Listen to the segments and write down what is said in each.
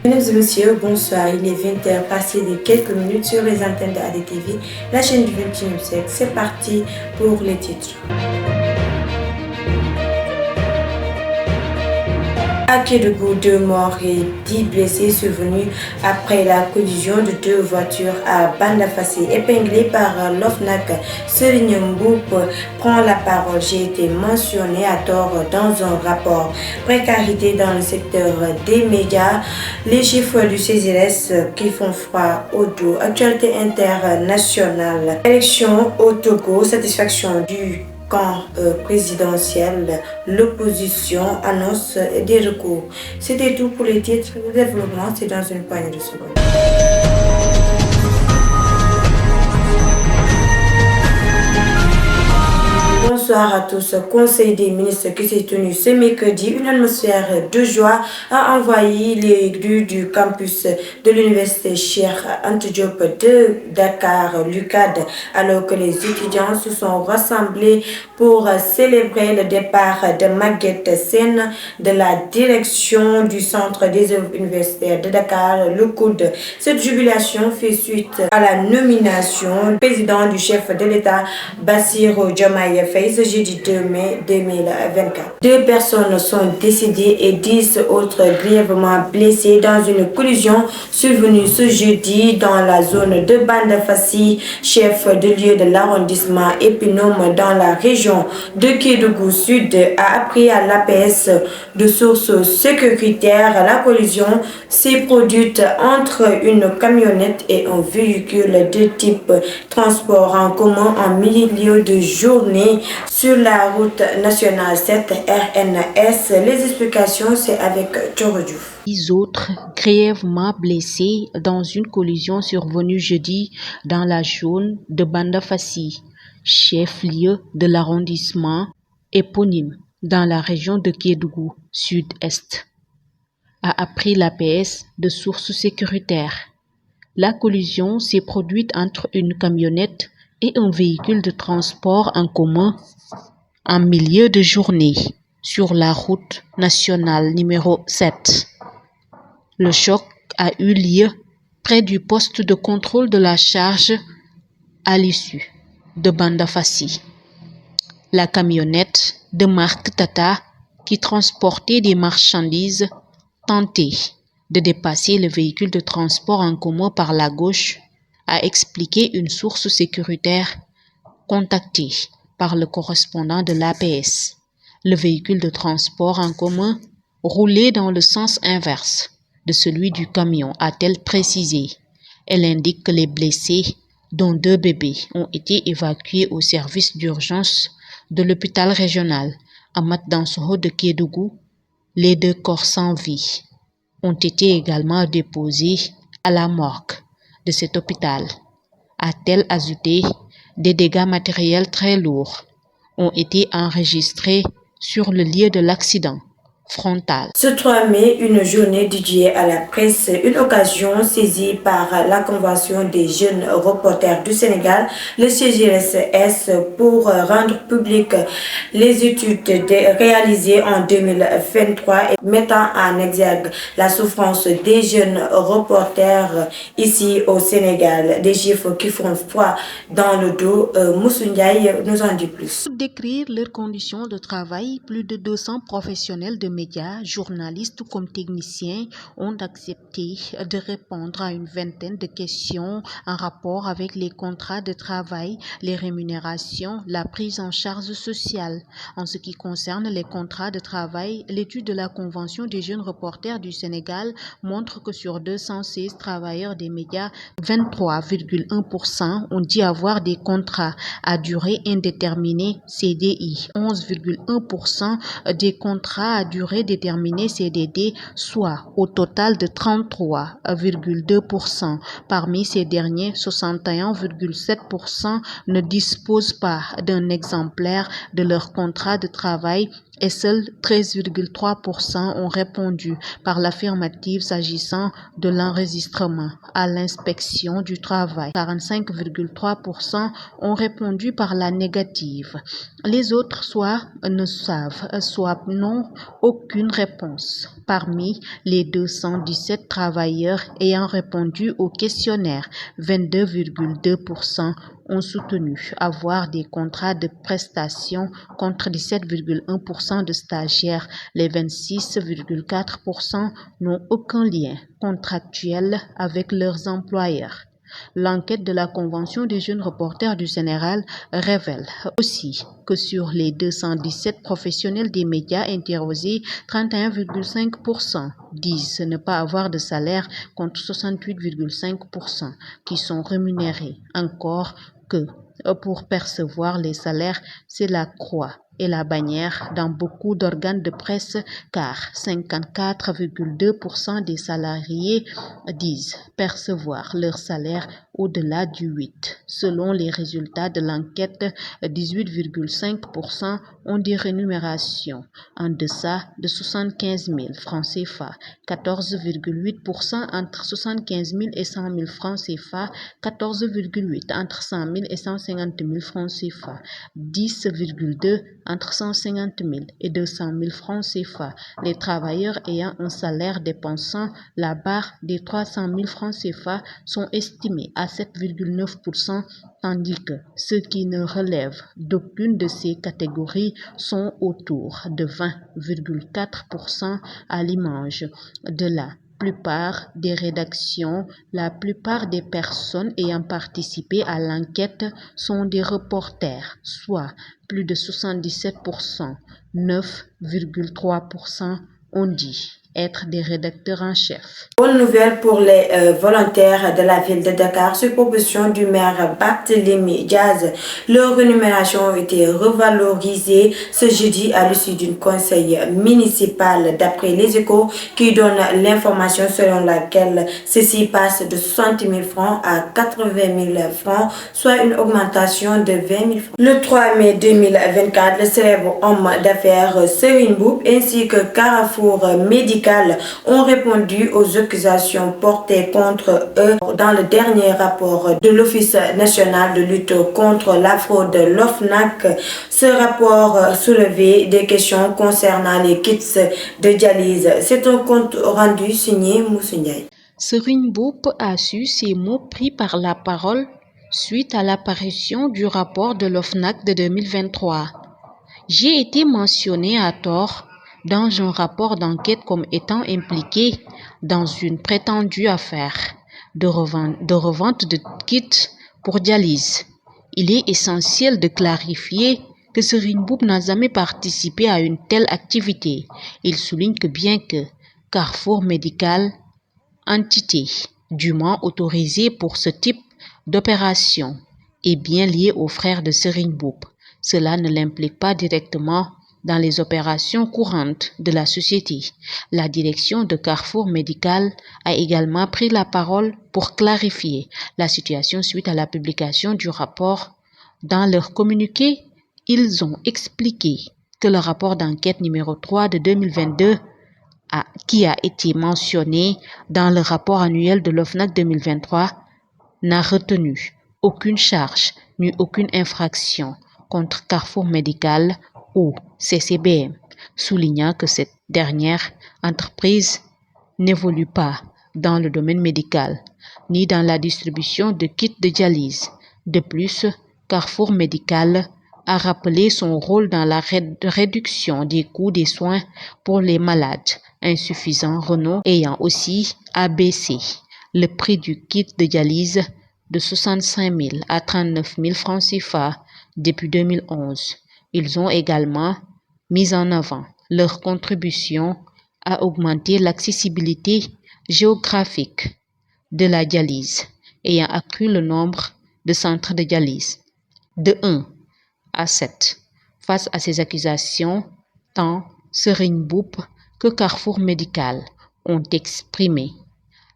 Mesdames et messieurs, bonsoir. Il est 20h passé de quelques minutes sur les antennes de ADTV, la chaîne du 21e siècle. C'est parti pour les titres. À Kédougou, 2 morts et 10 blessés survenus après la collision de 2 voitures à Bandafassi. Épinglé par l'OFNAC, Serigne Mboup prend la parole. J'ai été mentionné à tort dans un rapport. Précarité dans le secteur des médias, les chiffres du CESIRES qui font froid au dos. Actualité internationale, élection au Togo, satisfaction du camp présidentiel, l'opposition annonce des recours. C'était tout pour les titres. Le développement, c'est dans une poignée de secondes. Bonsoir à tous. Conseil des ministres qui s'est tenu ce mercredi, une atmosphère de joie a envahi les rues du campus de l'université Cheikh Anta Diop de Dakar, l'UCAD, alors que les étudiants se sont rassemblés pour célébrer le départ de Maguette Sen de la direction du centre des œuvres universitaires de Dakar, le COUD. Cette jubilation fait suite à la nomination du président du chef de l'État, Bassirou Diomaye Faye, ce jeudi 2 mai 2024. 2 personnes sont décédées et 10 autres grièvement blessées dans une collision survenue ce jeudi dans la zone de Bandafassi, chef de lieu de l'arrondissement épinôme dans la région de Kédougou Sud, a appris à l'APS de sources sécuritaires. La collision s'est produite entre une camionnette et un véhicule de type transport en commun en milieu de journée sur la route nationale 7 RNS. Les explications, c'est avec Djorodjouf. 10 autres grièvement blessés dans une collision survenue jeudi dans la zone de Bandafassi, chef-lieu de l'arrondissement éponyme dans la région de Kédougou Sud-Est, a appris l'APS de sources sécuritaires. La collision s'est produite entre une camionnette et un véhicule de transport en commun en milieu de journée sur la route nationale numéro 7. Le choc a eu lieu près du poste de contrôle de la charge à l'issue de Bandafassi. La camionnette de marque Tata qui transportait des marchandises tentait de dépasser le véhicule de transport en commun par la gauche, a expliqué une source sécuritaire contactée par le correspondant de l'APS. Le véhicule de transport en commun roulait dans le sens inverse de celui du camion, a-t-elle précisé. Elle indique que les blessés, dont 2 bébés, ont été évacués au service d'urgence de l'hôpital régional Amat Dansokho de Kédougou. Les 2 corps sans vie ont été également déposés à la morgue de cet hôpital, a-t-elle ajouté. Des dégâts matériels très lourds ont été enregistrés sur le lieu de l'accident frontal. Ce 3 mai, une journée dédiée à la presse, une occasion saisie par la Convention des jeunes reporters du Sénégal, le CESIRES, pour rendre publiques les études réalisées en 2023 et mettant en exergue la souffrance des jeunes reporters ici au Sénégal. Des chiffres qui font froid dans le dos. Moussou Ndiaye nous en dit plus. Pour décrire leurs conditions de travail, plus de 200 professionnels de médias, journalistes comme techniciens, ont accepté de répondre à une vingtaine de questions en rapport avec les contrats de travail, les rémunérations, la prise en charge sociale. En ce qui concerne les contrats de travail, l'étude de la Convention des jeunes reporters du Sénégal montre que sur 216 travailleurs des médias, 23,1% ont dit avoir des contrats à durée indéterminée CDI, 11,1% des contrats à durée déterminée CDD, soit au total de 33,2%. Parmi ces derniers, 61,7% ne disposent pas d'un exemplaire de leur contrat de travail et seuls 13,3% ont répondu par l'affirmative s'agissant de l'enregistrement à l'inspection du travail. 45,3% ont répondu par la négative. Les autres soit ne savent, soit n'ont aucune réponse. Parmi les 217 travailleurs ayant répondu au questionnaire, 22,2% ont soutenu avoir des contrats de prestation contre 17,1% de stagiaires. Les 26,4% n'ont aucun lien contractuel avec leurs employeurs. L'enquête de la Convention des jeunes reporters du Sénégal révèle aussi que sur les 217 professionnels des médias interrogés, 31,5% disent ne pas avoir de salaire contre 68,5% qui sont rémunérés. Encore que pour percevoir les salaires, c'est la croix et la bannière dans beaucoup d'organes de presse, car 54,2% des salariés disent percevoir leur salaire au-delà du 8. Selon les résultats de l'enquête, 18,5% ont des rémunérations en deçà de 75 000 francs CFA, 14,8% entre 75 000 et 100 000 francs CFA, 14,8% entre 100 000 et 150 000 francs CFA, 10,2% entre 150 000 et 200 000 francs CFA. Les travailleurs ayant un salaire dépassant la barre des 300 000 francs CFA sont estimés à 7,9%, tandis que ceux qui ne relèvent d'aucune de ces catégories sont autour de 20,4% à l'image de la plupart des rédactions. La plupart des personnes ayant participé à l'enquête sont des reporters, soit plus de 77%, 9,3% ont dit être des rédacteurs en chef. Bonne nouvelle pour les volontaires de la ville de Dakar. Sur proposition du maire Barthélémy Diaz, leur rémunération a été revalorisée ce jeudi à l'issue d'un conseil municipal, d'après les Échos, qui donne l'information selon laquelle ceci passe de 60 000 francs à 80 000 francs, soit une augmentation de 20 000 francs. Le 3 mai 2024, le célèbre homme d'affaires Serigne Mboup ainsi que Carrefour Médical ont répondu aux accusations portées contre eux dans le dernier rapport de l'Office national de lutte contre la fraude, l'OFNAC. Ce rapport soulevait des questions concernant les kits de dialyse. C'est un compte rendu signé Moussa Ndiaye. Serigne Mboup a su ces mots pris par la parole suite à l'apparition du rapport de l'OFNAC de 2023. J'ai été mentionné à tort dans un rapport d'enquête comme étant impliqué dans une prétendue affaire de revente de kits pour dialyse. Il est essentiel de clarifier que Serigne Mboup n'a jamais participé à une telle activité. Il souligne que bien que Carrefour Médical, entité dûment autorisée pour ce type d'opération, est bien liée aux frères de Serigne Mboup, cela ne l'implique pas directement dans les opérations courantes de la société. La direction de Carrefour Médical a également pris la parole pour clarifier la situation suite à la publication du rapport. Dans leur communiqué, ils ont expliqué que le rapport d'enquête numéro 3 de 2022 qui a été mentionné dans le rapport annuel de l'OFNAC 2023 n'a retenu aucune charge ni aucune infraction contre Carrefour Médical ou CCBM, soulignant que cette dernière entreprise n'évolue pas dans le domaine médical, ni dans la distribution de kits de dialyse. De plus, Carrefour Médical a rappelé son rôle dans la réduction des coûts des soins pour les malades insuffisants rénaux, ayant aussi abaissé le prix du kit de dialyse de 65 000 à 39 000 francs CFA depuis 2011. Ils ont également mis en avant leur contribution à augmenter l'accessibilité géographique de la dialyse, ayant accru le nombre de centres de dialyse de 1 à 7. Face à ces accusations, tant Serigne Mboup que Carrefour Médical ont exprimé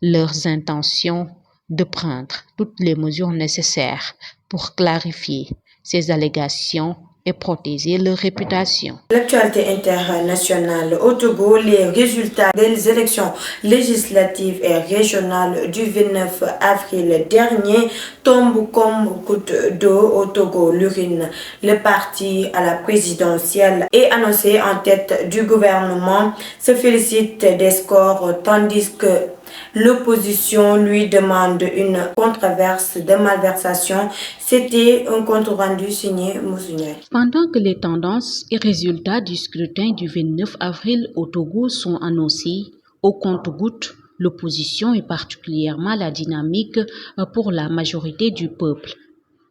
leurs intentions de prendre toutes les mesures nécessaires pour clarifier ces allégations et protéger leur réputation. L'actualité internationale au Togo, les résultats des élections législatives et régionales du 29 avril dernier tombent comme goutte d'eau au Togo. L'urine, le parti à la présidentielle est annoncé en tête du gouvernement, se félicite des scores tandis que l'opposition lui demande une controverse de malversation. C'était un compte rendu signé Moussounia. Pendant que les tendances et résultats du scrutin du 29 avril au Togo sont annoncés, au compte-gouttes, l'opposition et particulièrement la dynamique pour la majorité du peuple,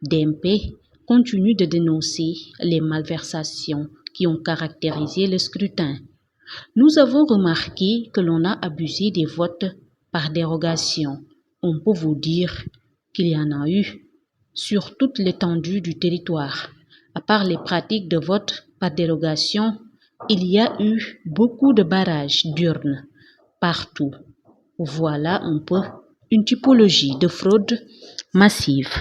DMP, continue de dénoncer les malversations qui ont caractérisé le scrutin. Nous avons remarqué que l'on a abusé des votes par dérogation. On peut vous dire qu'il y en a eu sur toute l'étendue du territoire. À part les pratiques de vote par dérogation, il y a eu beaucoup de barrages d'urnes partout. Voilà un peu une typologie de fraude massive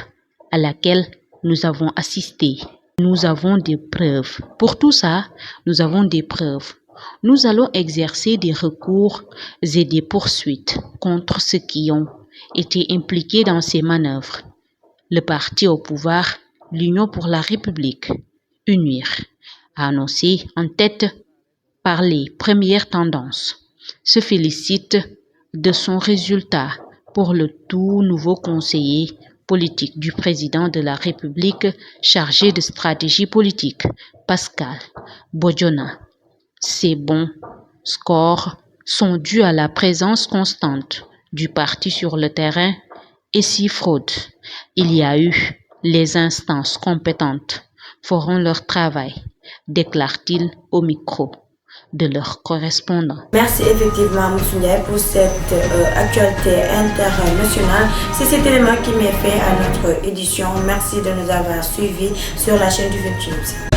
à laquelle nous avons assisté. Nous avons des preuves. Pour tout ça, nous avons des preuves. Nous allons exercer des recours et des poursuites contre ceux qui ont été impliqués dans ces manœuvres. Le parti au pouvoir, l'Union pour la République, UNIR, a annoncé en tête par les premières tendances, se félicite de son résultat pour le tout nouveau conseiller politique du président de la République chargé de stratégie politique, Pascal Bodjona. Ces bons scores sont dus à la présence constante du parti sur le terrain et si fraude, il y a eu, les instances compétentes feront leur travail, déclare-t-il au micro de leur correspondant. Merci effectivement Moussounia pour cette actualité internationale. C'est cet élément qui met fin à notre édition. Merci de nous avoir suivis sur la chaîne du 28e.